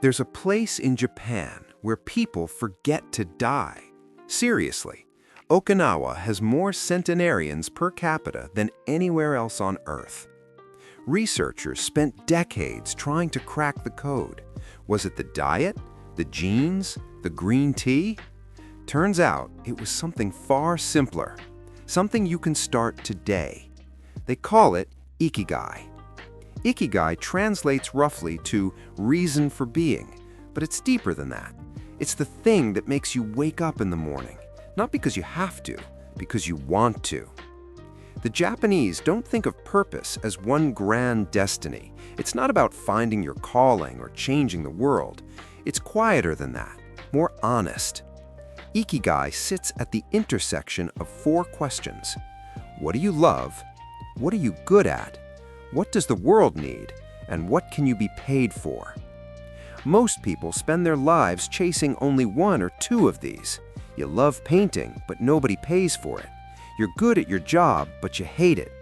There's a place in Japan where people forget to die. Seriously, Okinawa has more centenarians per capita than anywhere else on Earth. Researchers spent decades trying to crack the code. Was it the diet, the genes, the green tea? Turns out it was something far simpler, something you can start today. They call it Ikigai. Ikigai translates roughly to reason for being, but it's deeper than that. It's the thing that makes you wake up in the morning, not because you have to, because you want to. The Japanese don't think of purpose as one grand destiny. It's not about finding your calling or changing the world. It's quieter than that, more honest. Ikigai sits at the intersection of 4 questions. What do you love? What are you good at? What does the world need? And what can you be paid for? Most people spend their lives chasing only 1 or 2 of these. You love painting, but nobody pays for it. You're good at your job, but you hate it.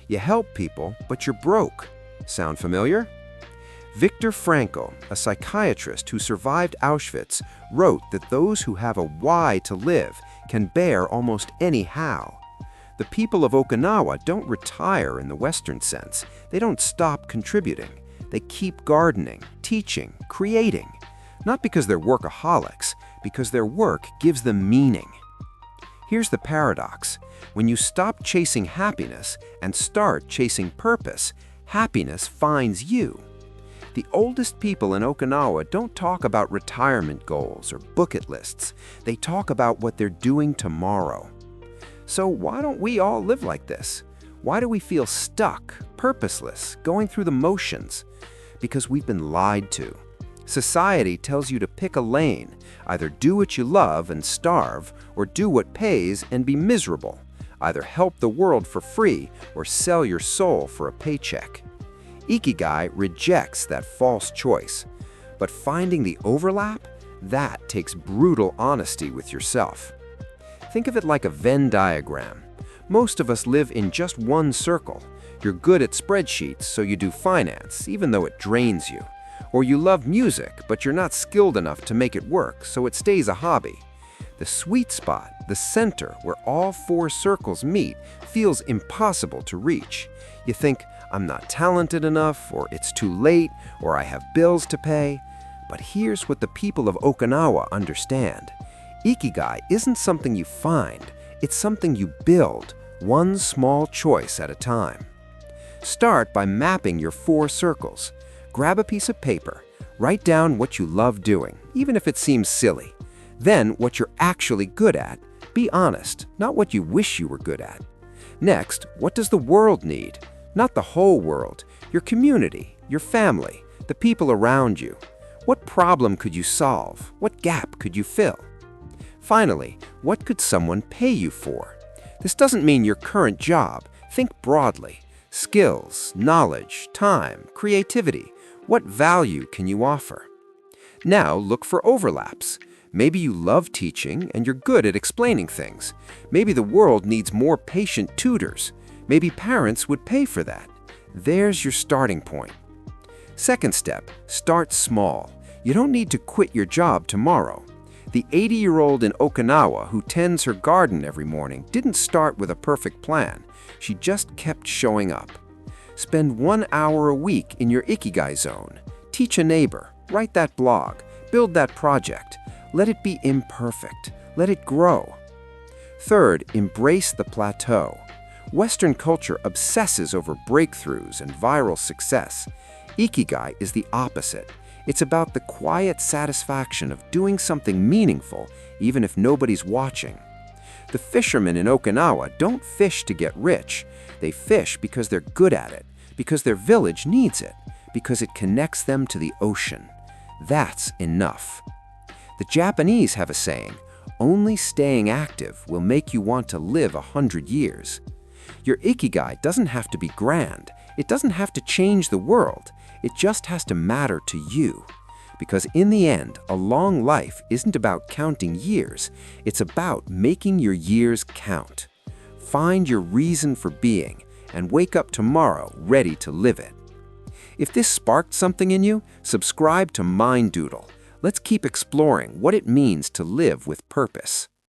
You help people, but you're broke. Sound familiar? Viktor Frankl, a psychiatrist who survived Auschwitz, wrote that those who have a why to live can bear almost any how. The people of Okinawa don't retire in the Western sense. They don't stop contributing. They keep gardening, teaching, creating. Not because they're workaholics, because their work gives them meaning. Here's the paradox. When you stop chasing happiness and start chasing purpose, happiness finds you. The oldest people in Okinawa don't talk about retirement goals or bucket lists. They talk about what they're doing tomorrow. So why don't we all live like this? Why do we feel stuck, purposeless, going through the motions? Because we've been lied to. Society tells you to pick a lane, either do what you love and starve, or do what pays and be miserable. Either help the world for free or sell your soul for a paycheck. Ikigai rejects that false choice. But finding the overlap, that takes brutal honesty with yourself. Think of it like a Venn diagram. Most of us live in just one circle. You're good at spreadsheets, so you do finance, even though it drains you. Or you love music, but you're not skilled enough to make it work, so it stays a hobby. The sweet spot, the center where all 4 circles meet, feels impossible to reach. You think, I'm not talented enough, or it's too late, or I have bills to pay. But here's what the people of Okinawa understand. Ikigai isn't something you find, it's something you build, one small choice at a time. Start by mapping your 4 circles. Grab a piece of paper, write down what you love doing, even if it seems silly. Then what you're actually good at. Be honest, not what you wish you were good at. Next, what does the world need? Not the whole world, your community, your family, the people around you. What problem could you solve? What gap could you fill? Finally, what could someone pay you for? This doesn't mean your current job. Think broadly. Skills, knowledge, time, creativity. What value can you offer? Now look for overlaps. Maybe you love teaching and you're good at explaining things. Maybe the world needs more patient tutors. Maybe parents would pay for that. There's your starting point. Second step, start small. You don't need to quit your job tomorrow. The 80-year-old in Okinawa who tends her garden every morning didn't start with a perfect plan. She just kept showing up. Spend 1 hour a week in your Ikigai zone. Teach a neighbor. Write that blog. Build that project. Let it be imperfect. Let it grow. Third, embrace the plateau. Western culture obsesses over breakthroughs and viral success. Ikigai is the opposite. It's about the quiet satisfaction of doing something meaningful, even if nobody's watching. The fishermen in Okinawa don't fish to get rich. They fish because they're good at it, because their village needs it, because it connects them to the ocean. That's enough. The Japanese have a saying, only staying active will make you want to live 100 years. Your Ikigai doesn't have to be grand. It doesn't have to change the world. It just has to matter to you. Because in the end, a long life isn't about counting years. It's about making your years count. Find your reason for being and wake up tomorrow ready to live it. If this sparked something in you, subscribe to Doodle. Let's keep exploring what it means to live with purpose.